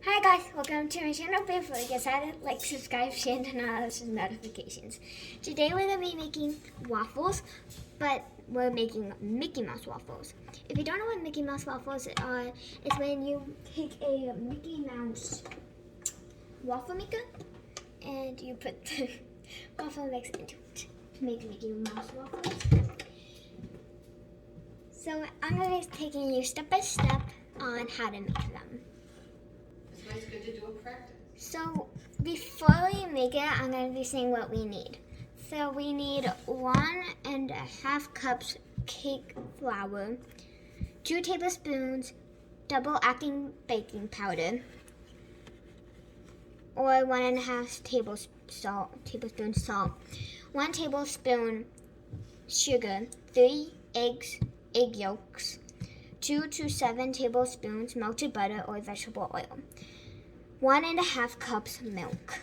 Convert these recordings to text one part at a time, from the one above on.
Hi guys, welcome to my channel. Before we get started, like, subscribe, share, and turn on those notifications. Today we're going to be making waffles, but we're making Mickey Mouse waffles. If you don't know what Mickey Mouse waffles are, it's when you take a Mickey Mouse waffle maker and you put the waffle mix into it to make Mickey Mouse waffles. So I'm going to be taking you step by step on how to make them. It's good to do a practice. So before we make it, I'm going to be saying what we need. So we need 1.5 cups cake flour, 2 tablespoons double acting baking powder, or 1.5 tablespoon salt, 1 tablespoon sugar, 3 egg yolks, 2 to 7 tablespoons melted butter or vegetable oil, 1.5 cups milk.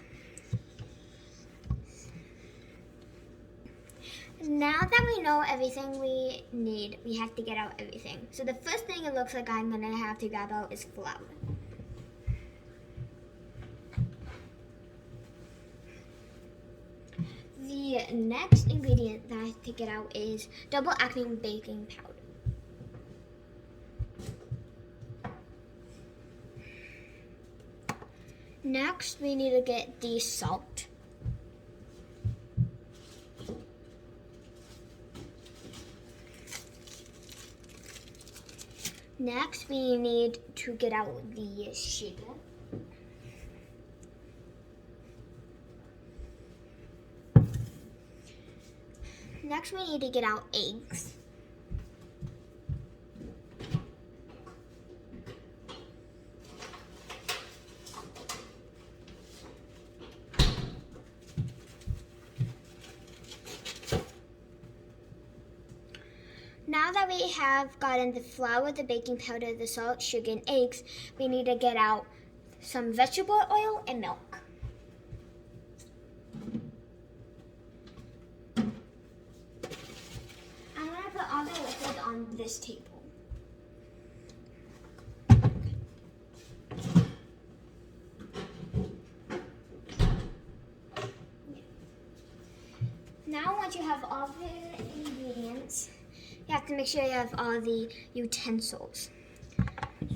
Now that we know everything we need, we have to get out everything. So the first thing it looks like I'm gonna have to grab out is flour. The next ingredient that I have to get out is double acting baking powder. Next, we need to get the salt. Next, we need to get out the sugar. Next, we need to get out eggs. Now that we have gotten the flour, the baking powder, the salt, sugar, and eggs, we need to get out some vegetable oil and milk. I'm going to put all the liquid on this table. Now once you have all the ingredients, you have to make sure you have all the utensils.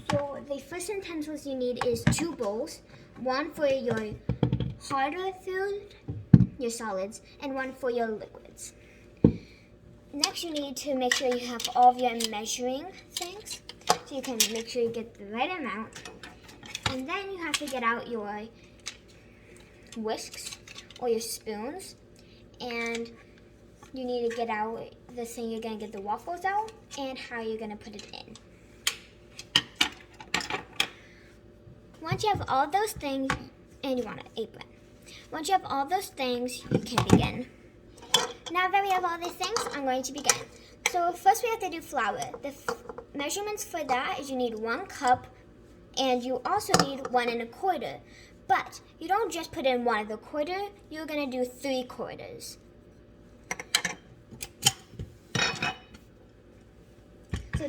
So the first utensils you need is 2 bowls, one for your harder food, your solids, and one for your liquids. Next you need to make sure you have all of your measuring things, so you can make sure you get the right amount. And then you have to get out your whisks or your spoons, and you need to get out the thing you're going to get the waffles out and how you're going to put it in. Once you have all those things, and you want an apron. Once you have all those things, you can begin. Now that we have all these things, I'm going to begin. So first we have to do flour. The measurements for that is you need 1 cup, and you also need 1.25. But you don't just put in 1.25, you're going to do 3/4. So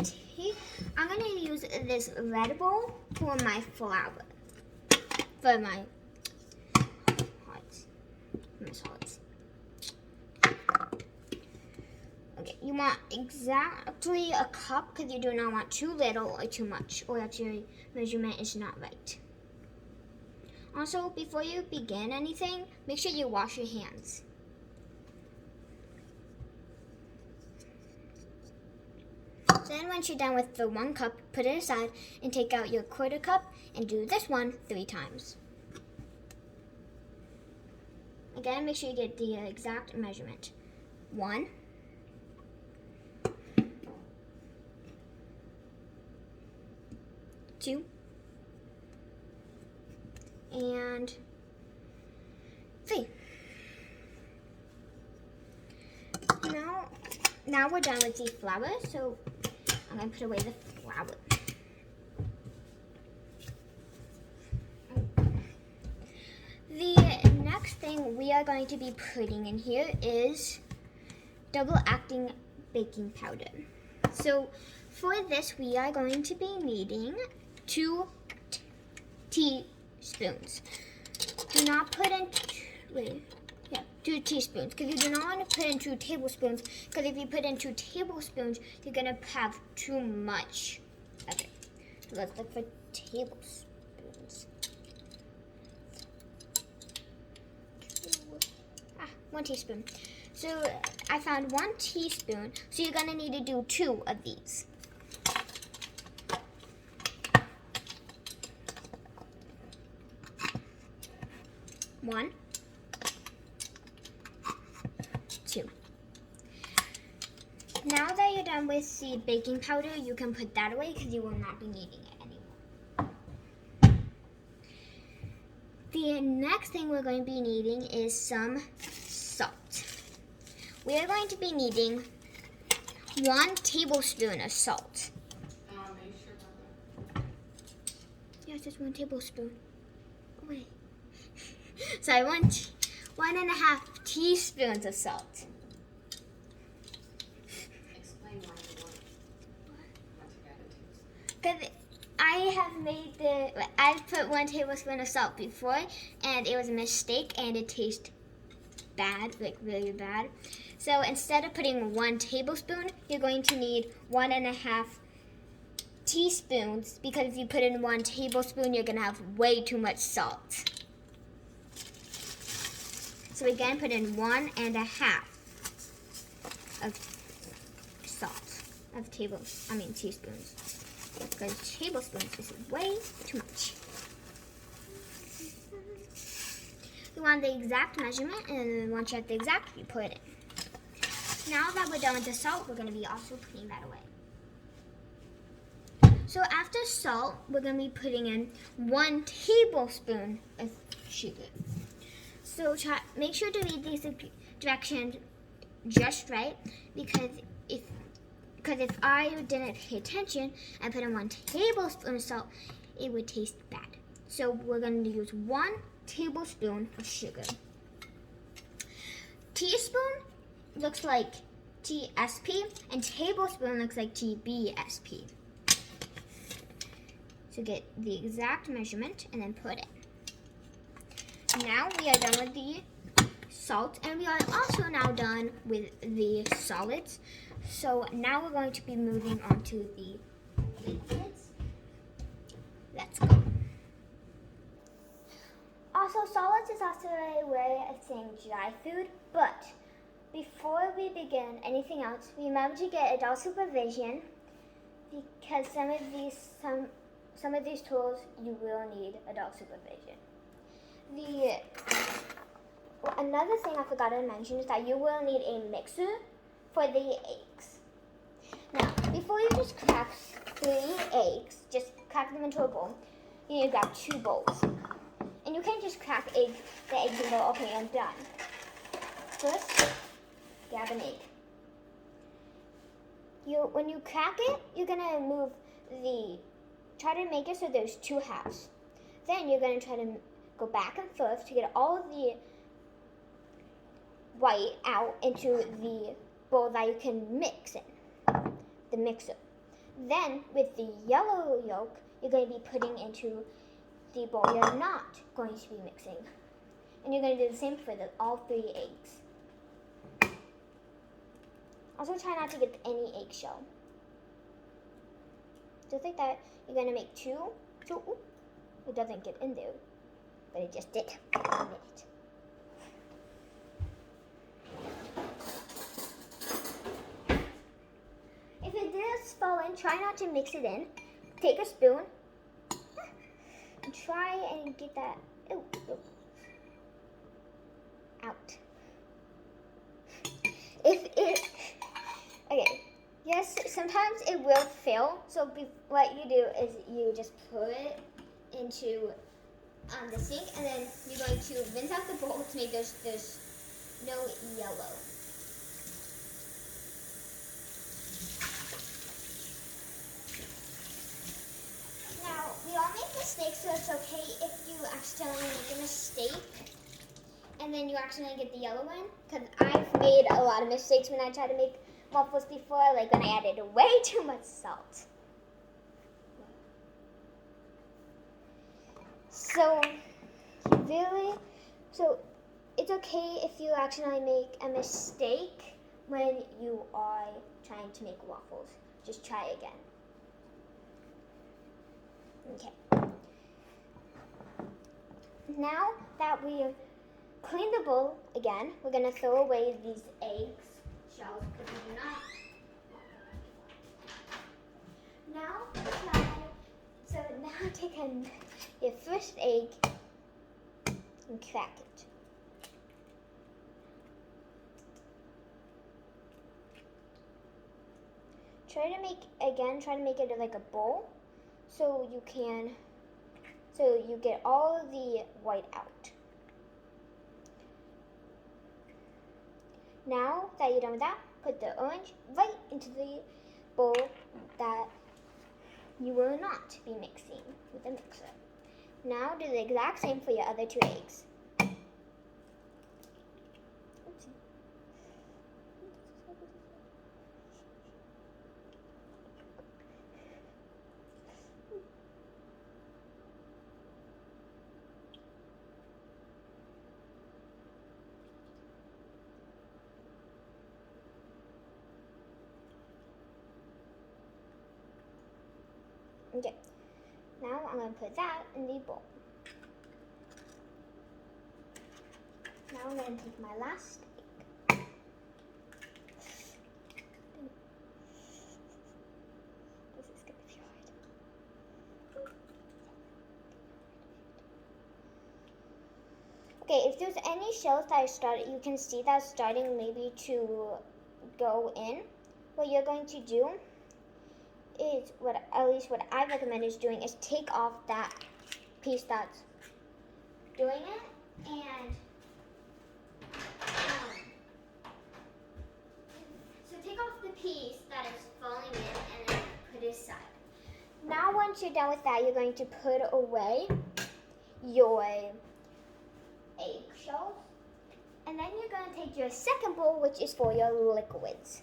I'm going to use this red bowl for my flour, for my solids. Okay, you want exactly a cup because you do not want too little or too much, or else your measurement is not right. Also, before you begin anything, make sure you wash your hands. Then once you're done with the 1 cup, put it aside and take out your 1/4 cup and do this one 3 times. Again, make sure you get the exact measurement. 1, 2, and 3. Now we're done with the flour, so I'm going to put away the flour. The next thing we are going to be putting in here is double acting baking powder. So for this, we are going to be needing 2 teaspoons. Do not put in, 2 teaspoons, because you do not want to put in 2 tablespoons, because if you put in 2 tablespoons, you're going to have too much of it. So let's look for tablespoons. 1 teaspoon. So I found 1 teaspoon, so you're going to need to do 2 of these. One, 2. Now that you're done with the baking powder, you can put that away because you will not be needing it anymore. The next thing we're going to be needing is some salt. We are going to be needing 1 tablespoon of salt. Are you sure about that? Yes, just 1 tablespoon. Oh, wait. Sorry, 1.5 teaspoons of salt. Explain why you want to add it. Because I put 1 tablespoon of salt before, and it was a mistake, and it tastes bad, like really bad. So instead of putting 1 tablespoon, you're going to need 1.5 teaspoons, because if you put in 1 tablespoon, you're going to have way too much salt. So again, put in 1.5 of salt, teaspoons. Because tablespoons is way too much. You want the exact measurement, and then once you have the exact, you put it in. Now that we're done with the salt, we're going to be also putting that away. So after salt, we're going to be putting in 1 tablespoon of sugar. So make sure to read these directions just right, because if I didn't pay attention and put in 1 tablespoon of salt, it would taste bad. So we're going to use 1 tablespoon of sugar. Teaspoon looks like TSP, and tablespoon looks like TBSP. So get the exact measurement and then put it. Now we are done with the salt, and we are also now done with the solids. So now we're going to be moving on to the liquids. Let's go. Also, solids is also a way of saying dry food, but before we begin anything else, remember to get adult supervision, because some of these tools you will need adult supervision. Another thing I forgot to mention is that you will need a mixer for the eggs. Now, before you just crack 3 eggs, just crack them into a bowl, you need to grab 2 bowls. And you can't just crack the eggs and go, okay, I'm done. First, grab an egg. When you crack it, you're gonna try to make it so there's 2 halves. Then you're gonna try to go back and forth to get all of the white out into the bowl that you can mix in, the mixer. Then with the yellow yolk, you're going to be putting into the bowl you're not going to be mixing. And you're going to do the same for all 3 eggs. Also try not to get any eggshell. Just like that, you're going to make 2. It doesn't get in there, but it just did in a minute. If it does fall in, try not to mix it in. Take a spoon and try and get that out. Okay, yes, sometimes it will fail. So what you do is you just put it into the sink, and then you're going to rinse out the bowl to make there's no yellow. Now, we all make mistakes, so it's okay if you accidentally make a mistake and then you accidentally get the yellow one, because I've made a lot of mistakes when I tried to make waffles before, like when I added way too much salt. So so it's okay if you actually make a mistake when you are trying to make waffles. Just try again. Okay. Now that we clean the bowl again, we're gonna throw away these eggs shells because we do not. Now take your first egg and crack it. Try to make it like a bowl so you get all the white out. Now that you're done with that, put the orange right into the bowl that you will not be mixing with the mixer. Now do the exact same for your other two eggs. Okay, now I'm going to put that in the bowl. Now I'm going to take my last egg. This is going to be hard. Okay, if there's any shells that you can see that's starting maybe to go in, what you're going to do is what I recommend is doing is take off that piece that's doing it and so take off the piece that is falling in and then put it aside. Now once you're done with that, you're going to put away your eggshells and then you're going to take your second bowl, which is for your liquids,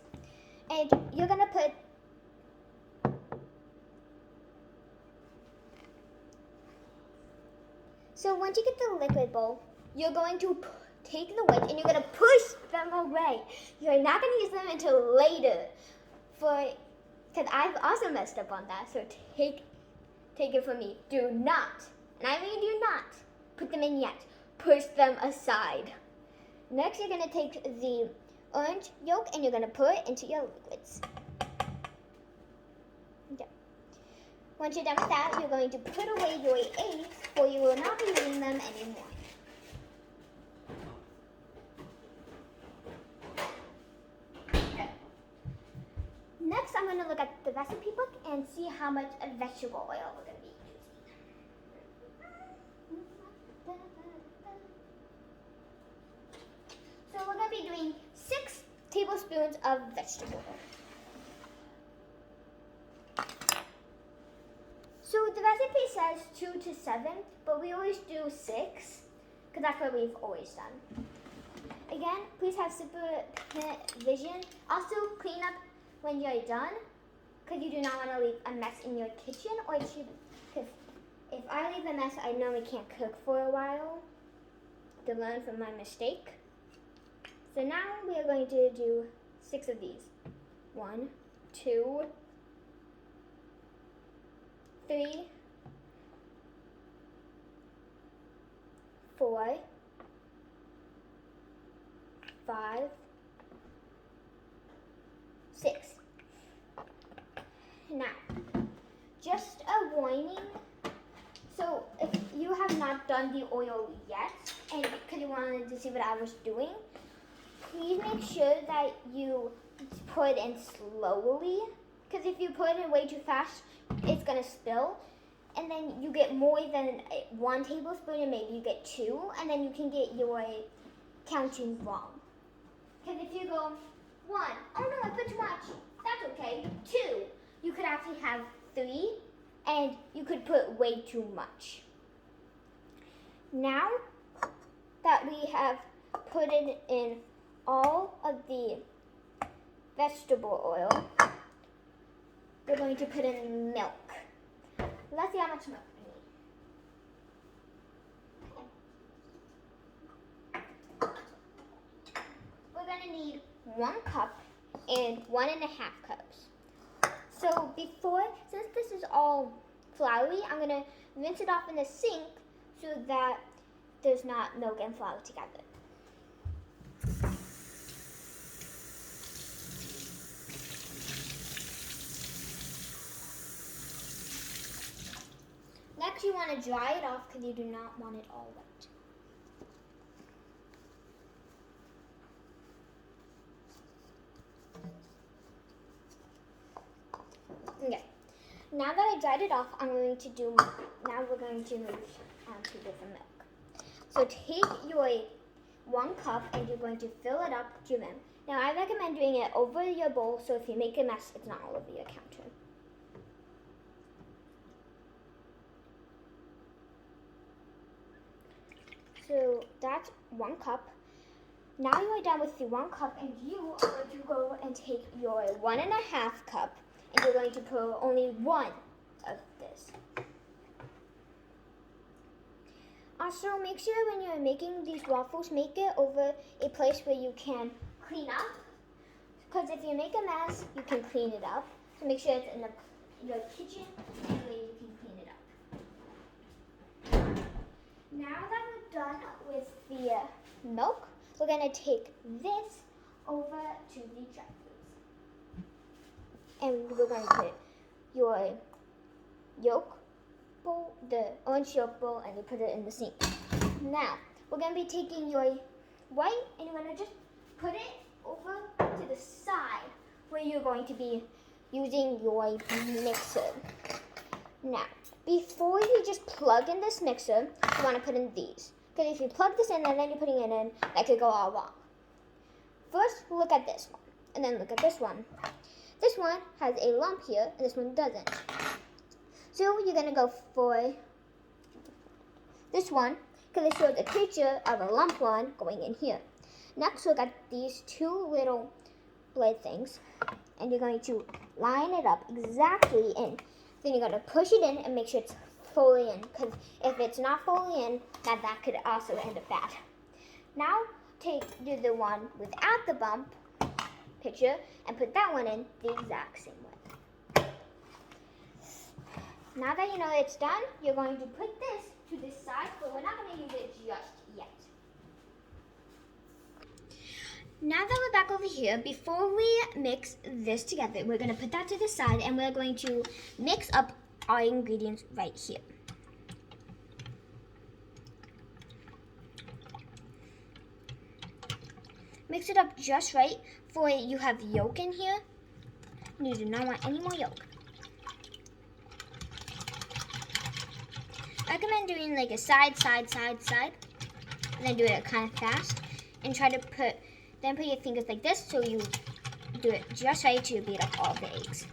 and you're going to put So once you get the liquid bowl, you're going to take the weights and you're going to push them away. You're not going to use them until later, because I've also messed up on that. So take it from me. Do not, and I mean do not, put them in yet. Push them aside. Next, you're going to take the orange yolk and you're going to put it into your liquids. Okay. Once you're done with that, you're going to put away your eggs, or you will not be using them anymore. Okay. Next, I'm going to look at the recipe book and see how much vegetable oil we're going to be using. So we're going to be doing 6 tablespoons of vegetable oil. So the recipe says 2 to 7, but we always do 6, because that's what we've always done. Again, please have supervision. Also, clean up when you're done, because you do not want to leave a mess in your kitchen, or because if I leave a mess, I normally can't cook for a while, to learn from my mistake. So now we are going to do 6 of these. 1, 2, 3, 4, 5, 6. Now, just a warning. So if you have not done the oil yet, and because you wanted to see what I was doing, please make sure that you pour it in slowly. Because if you put it way too fast, it's going to spill. And then you get more than 1 tablespoon, and maybe you get 2. And then you can get your counting wrong. Because if you go 1, oh no, I put too much. That's okay. 2, you could actually have 3. And you could put way too much. Now that we have put in all of the vegetable oil, we're going to put in milk. Let's see how much milk we 1 cup and 1.5 cups. So since this is all floury, I'm gonna rinse it off in the sink so that there's not milk and flour together. Next, you want to dry it off because you do not want it all wet. Okay. Now that I dried it off, now we're going to move on to different milk. So take your 1 cup and you're going to fill it up to them. Now I recommend doing it over your bowl so if you make a mess, it's not all over your counter. So that's 1 cup. Now you are done with the 1 cup and you are going to go and take your 1.5 cup and you're going to pour only 1 of this. Also, make sure when you're making these waffles, make it over a place where you can clean up. Because if you make a mess, you can clean it up. So make sure it's in your kitchen where you can clean it up. Now that we're done with the milk, we're going to take this over to the dry fruits. And we're going to put your yolk bowl, the orange yolk bowl, and you put it in the sink. Now, we're going to be taking your white and you're going to just put it over to the side where you're going to be using your mixer. Now, before you just plug in this mixer, you want to put in these. Because if you plug this in and then you're putting it in, that could go all wrong. First, look at this one, and then look at this one. This one has a lump here, and this one doesn't. So you're going to go for this one, because it shows a picture of a lump one going in here. Next, look at these 2 little blade things, and you're going to line it up exactly in. Then you're going to push it in and make sure it's fully in, because if it's not fully in, that could also end up bad. Now, do the one without the bump picture and put that one in the exact same way. Now that you know it's done, you're going to put this to this side, but we're not going to use it just yet. Now that we're back over here, before we mix this together, we're going to put that to the side and we're going to mix up our ingredients right here. Mix it up just right for you have yolk in here. You do not want any more yolk. I recommend doing like a side, and then do it kind of fast. And try to put your fingers like this so you do it just right to beat up all the eggs.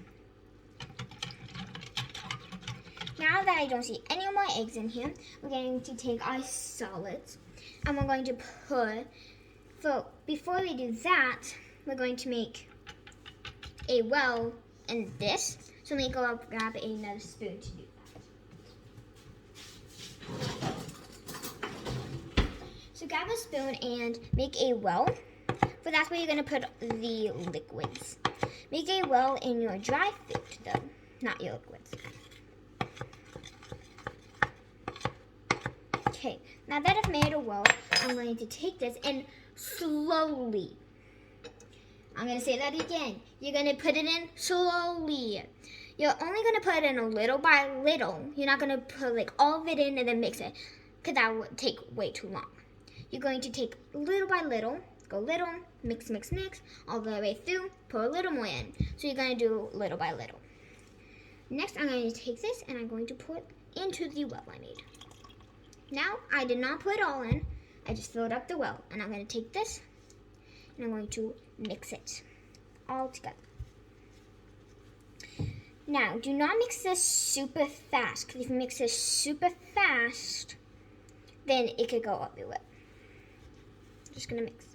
Now that I don't see any more eggs in here, we're going to take our solids and we're going to before we do that, we're going to make a well in this. So let me go up grab another spoon to do that. So grab a spoon and make a well. But that's where you're going to put the liquids. Make a well in your dry food though, not your liquids. Okay, now that I've made a well, I'm going to take this and slowly, I'm going to say that again, you're going to put it in slowly. You're only going to put it in a little by little. You're not going to put like all of it in and then mix it, because that would take way too long. You're going to take little by little, go little, mix, all the way through, pour a little more in. So you're going to do little by little. Next, I'm going to take this and I'm going to pour it into the well I made. Now, I did not put it all in. I just filled up the well. And I'm going to take this and I'm going to mix it all together. Now, do not mix this super fast, because if you mix this super fast, then it could go everywhere. I'm just going to mix.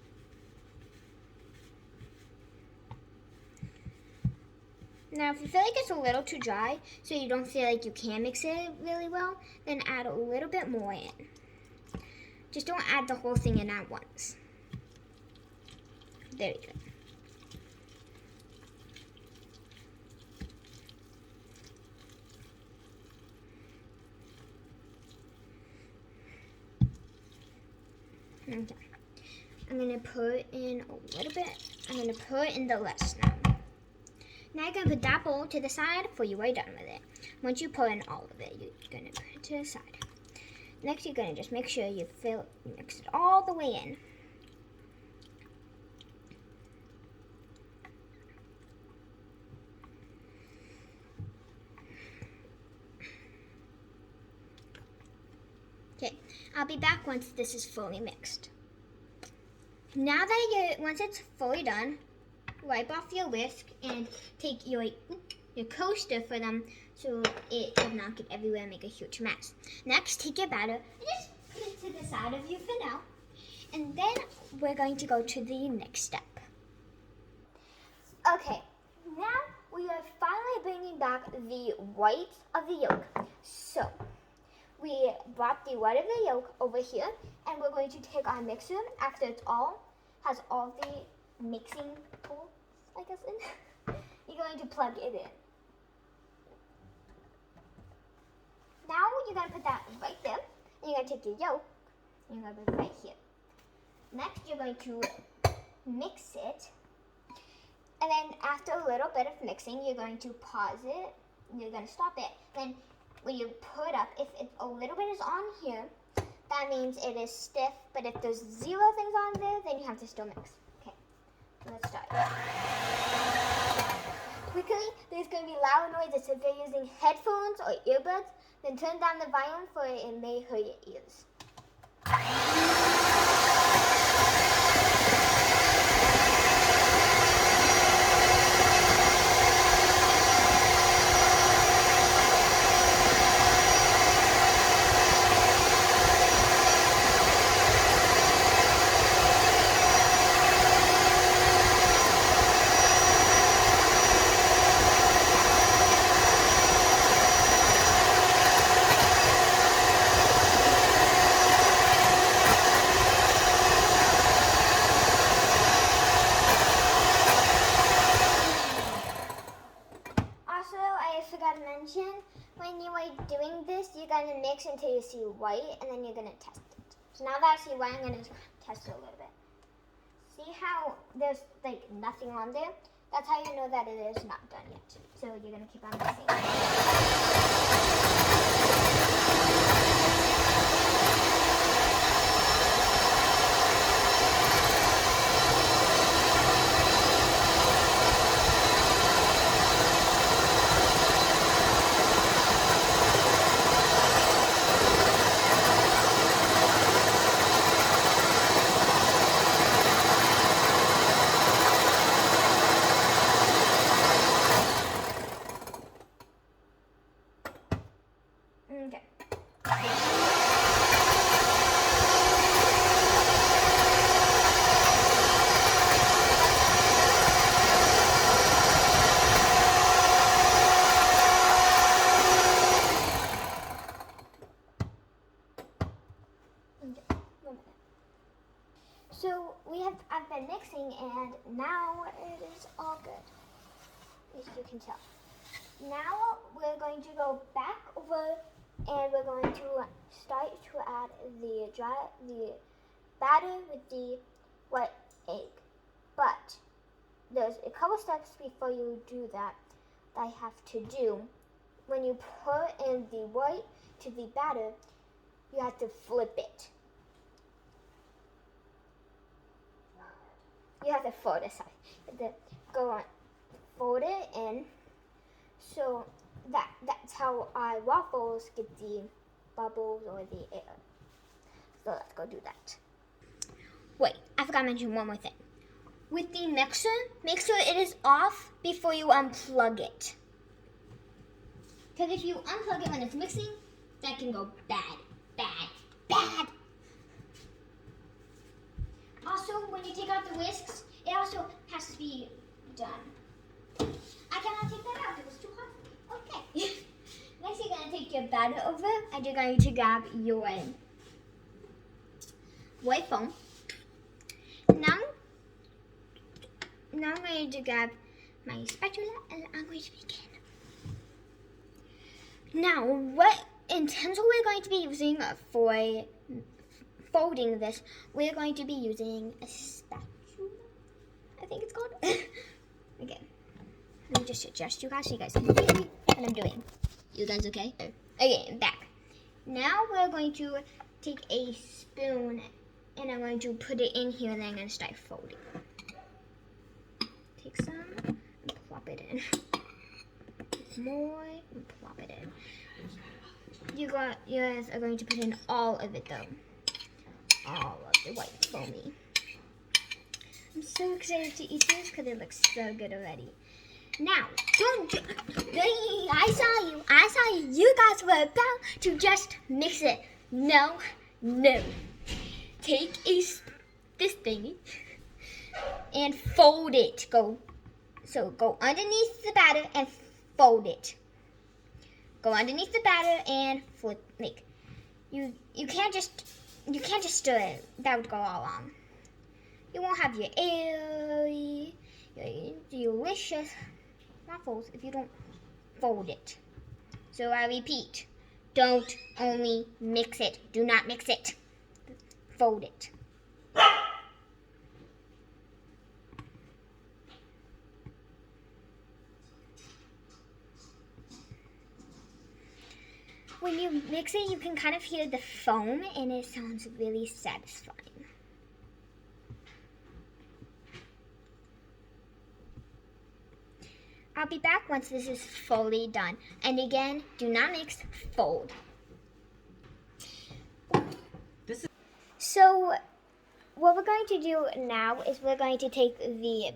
Now, if you feel like it's a little too dry, so you don't feel like you can mix it really well, then add a little bit more in. Just don't add the whole thing in at once. There you go. Okay. I'm gonna put in a little bit. I'm gonna put in the rest now. Now you're gonna put that bowl to the side before you are done with it. Once you put in all of it, you're gonna put it to the side. Next, you're gonna just make sure you mix it all the way in. Okay, I'll be back once this is fully mixed. Now that once it's fully done, wipe off your whisk and take your coaster for them so it does not get everywhere and make a huge mess. Next, take your batter and just put it to the side of you for now. And then we're going to go to the next step. Okay, now we are finally bringing back the white of the yolk. So, we brought the white of the yolk over here, and we're going to take our mixer after has all the mixing tools, I guess, in. You're going to plug it in. Now you're going to put that right there, and you're going to take your yolk, and you're going to put it right here. Next, you're going to mix it, and then after a little bit of mixing, you're going to pause it, and you're going to stop it. Then when you put up, if a little bit is on here, that means it is stiff, but if there's 0 things on there, then you have to still mix. Okay, let's start. Quickly, there's going to be loud noises. If you're using headphones or earbuds, then turn down the volume for it may hurt your ears. When you are doing this, you're going to mix until you see white, and then you're going to test it. So now that I see white, I'm going to test it a little bit. See how there's like nothing on there? That's how you know that it is not done yet. So you're going to keep on mixing. Okay. So I've been mixing, and now it is all good, as you can tell. Now we're going to go back over, and we're going to start to add the batter with the white egg. But there's a couple steps before you do that I have to do. When you put in the white to the batter, you have to flip it. You have to fold it, sorry. You have to go on, fold it in. So that's how our waffles get the bubbles or the air. So let's go do that. Wait, I forgot to mention one more thing. With the mixer, make sure it is off before you unplug it. Because if you unplug it when it's mixing, that can go bad, bad, bad. Also, when you take out the whisks, it also has to be done. I cannot take that out, it was too hot for me. Okay. Next, you're going to take your batter over, and you're going to grab your white foam. Now I'm going to grab my spatula, and I'm going to begin. Now, what utensil we're going to be using for folding this, we're going to be using a spatula, I think it's called. Okay. Let me just adjust you guys so you guys can see what I'm doing. You guys okay? Okay, I'm back. Now we're going to take a spoon and I'm going to put it in here and then I'm going to start folding. Take some and plop it in. More and plop it in. You guys are going to put in all of it though. All of the white foamy. I'm so excited to eat this because it looks so good already. Now, I saw you. You guys were about to just mix it. No. Take this thingy and fold it. Go underneath the batter and fold it. Go underneath the batter and flip. You can't just stir it. That would go all wrong. You won't have your airy, your delicious waffles if you don't fold it. So I repeat, don't only mix it. Do not mix it. Fold it. When you mix it, you can kind of hear the foam and it sounds really satisfying. I'll be back once this is fully done. And again, do not mix, fold. So what we're going to do now is we're going to take the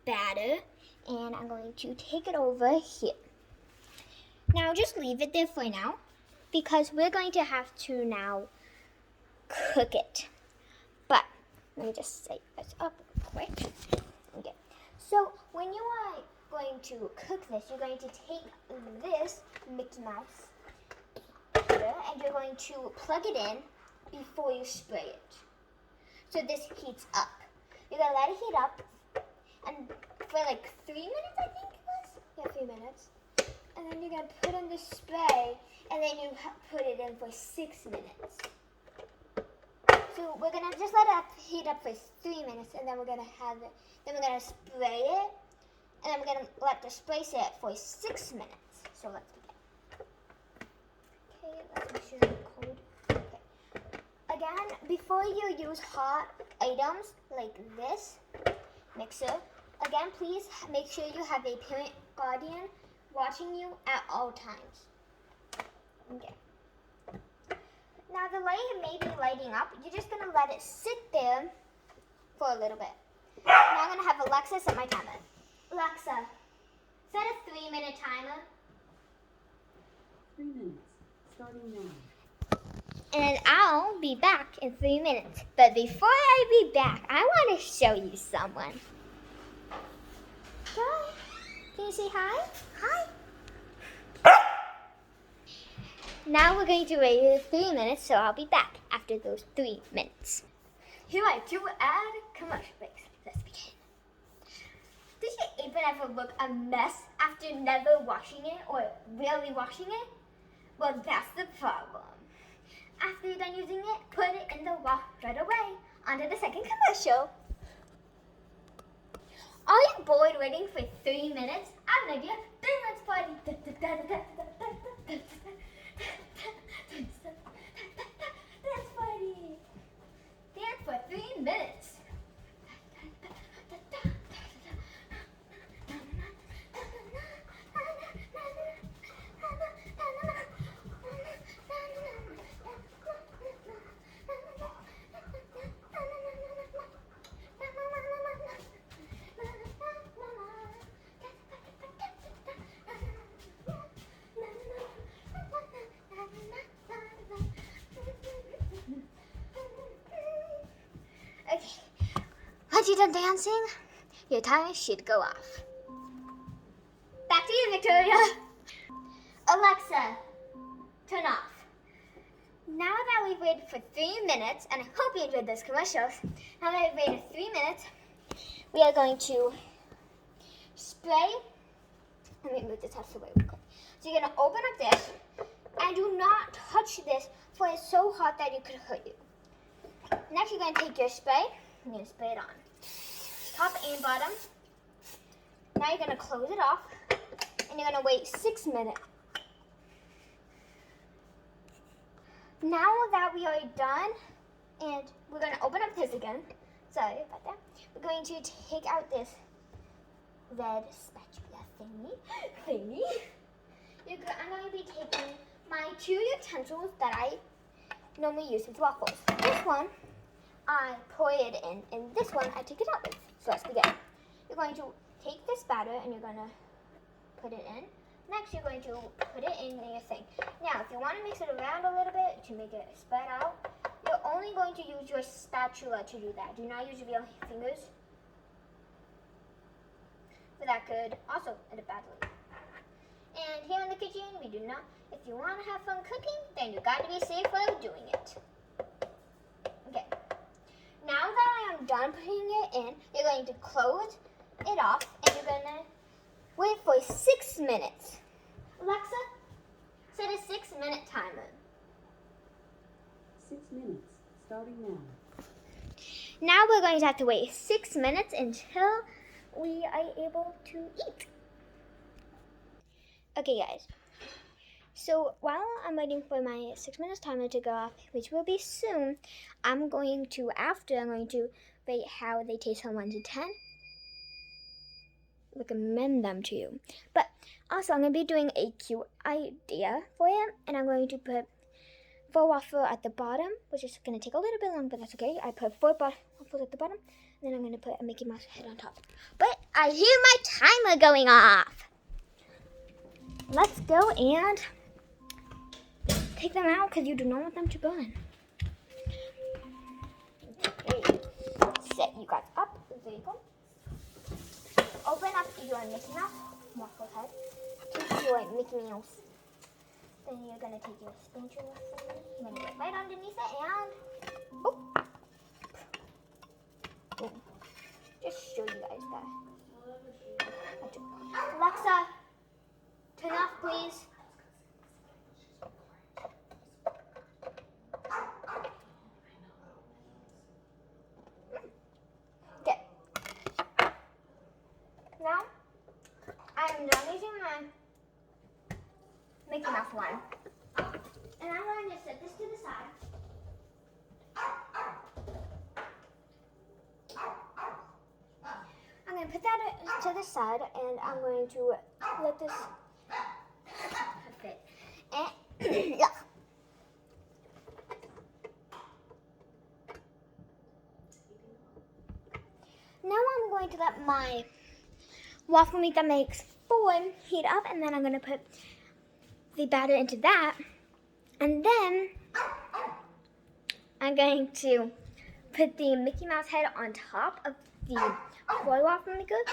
batter and I'm going to take it over here. Now just leave it there for now because we're going to have to now cook it. But let me just set this up real quick. Okay. So when you are going to cook this, you're going to take this Mickey Mouse and you're going to plug it in before you spray it. So this heats up. You're going to let it heat up and for like 3 minutes, I think it was? Yeah, 3 minutes. And then you're going to put in the spray and then you put it in for 6 minutes. So we're going to just let it heat up for 3 minutes and then we're going to have it, then we're going to spray it. And then we're going to let the spray sit for 6 minutes. So let's begin. Okay, let's make sure it's cold. Okay. Again, before you use hot items like this mixer, again, please make sure you have a parent guardian watching you at all times. Okay. Now the light may be lighting up. You're just going to let it sit there for a little bit. Now I'm going to have Alexa set my timer. Alexa, set a 3-minute timer. 3 minutes, starting now. And I'll be back in 3 minutes. But before I be back, I want to show you someone. Hi. Can you say hi? Hi. Now we're going to wait 3 minutes, so I'll be back after those 3 minutes. Here are 2 ad commercial breaks. Let's begin. Does your apron ever look a mess after never washing it or rarely washing it? Well, that's the problem. After you're done using it, put it in the wash right away. On to the second commercial. Are you bored waiting for 3 minutes? I have an idea. 3 minutes party. Dance party. Dance for 3 minutes. Okay, once you're done dancing, your timer should go off. Back to you, Victoria. Alexa, turn off. Now that we've waited for 3 minutes, and I hope you enjoyed those commercials, now that we've waited 3 minutes, we are going to spray. Let me move this out of the way real quick. So you're going to open up this, and do not touch this, for it's so hot that it could hurt you. Next, you're going to take your spray. You're going to spray it on top and bottom. Now you're going to close it off, and you're going to wait 6 minutes. Now that we are done, and we're going to open up this again. Sorry about that. We're going to take out this red spatula thingy. I'm going to be taking my 2 utensils that I normally use with waffles. This one, I pour it in, and this one, I take it out with. So let's begin. You're going to take this batter, and you're going to put it in. Next, you're going to put it in your thing. Now, if you want to mix it around a little bit to make it spread out, you're only going to use your spatula to do that. Do not use your fingers. So that could also end up badly. And here in the kitchen, we do not. If you want to have fun cooking, then you got to be safe while doing it. Okay. Now that I am done putting it in, you're going to close it off, and you're going to wait for 6 minutes. Alexa, set a 6-minute timer. 6 minutes, starting now. Now we're going to have to wait 6 minutes until we are able to eat. Okay, guys. So while I'm waiting for my 6 minutes timer to go off, which will be soon, I'm going to rate how they taste from 1 to 10. Recommend them to you. But also, I'm going to be doing a cute idea for you, and I'm going to put 4 waffles at the bottom, which is going to take a little bit long, but that's okay. I put 4 waffles at the bottom, and then I'm going to put a Mickey Mouse head on top. But I hear my timer going off. Let's go and take them out because you do not want them to burn. Okay, set you guys up. There you go. Open up your Mickey Mouse waffle head. Take your Mickey Mouse. Then you're going to take your spatula. You're going to get right underneath it and... Oh. Oh. Just show you guys that. Alexa, turn off, please. Okay. Now, I am done using my Mickey Mouse one. And I'm going to set this to the side. I'm going to put that to the side, and I'm going to let this fit. And yeah. Now I'm going to let my waffle meat that makes 4 heat up, and then I'm going to put the batter into that, and then I'm going to put the Mickey Mouse head on top of the 4 waffle makers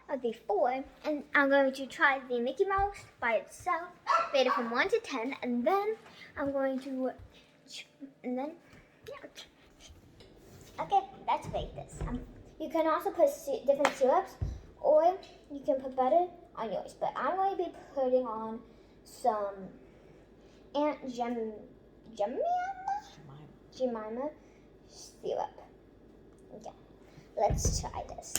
of the 4, and I'm going to try the Mickey Mouse by itself, rate it from 1 to 10, and then I'm going to, and then, yeah. Okay, let's bake this. You can also put different syrups, or you can put butter on yours, but I'm going to be putting on some Aunt Jemima syrup. Okay, let's try this.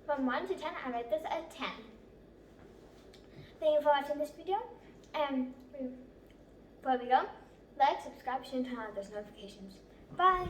From 1 to 10, I rate this a 10. Thank you for watching this video. And before we go, like, subscribe, and turn on those notifications. Bye.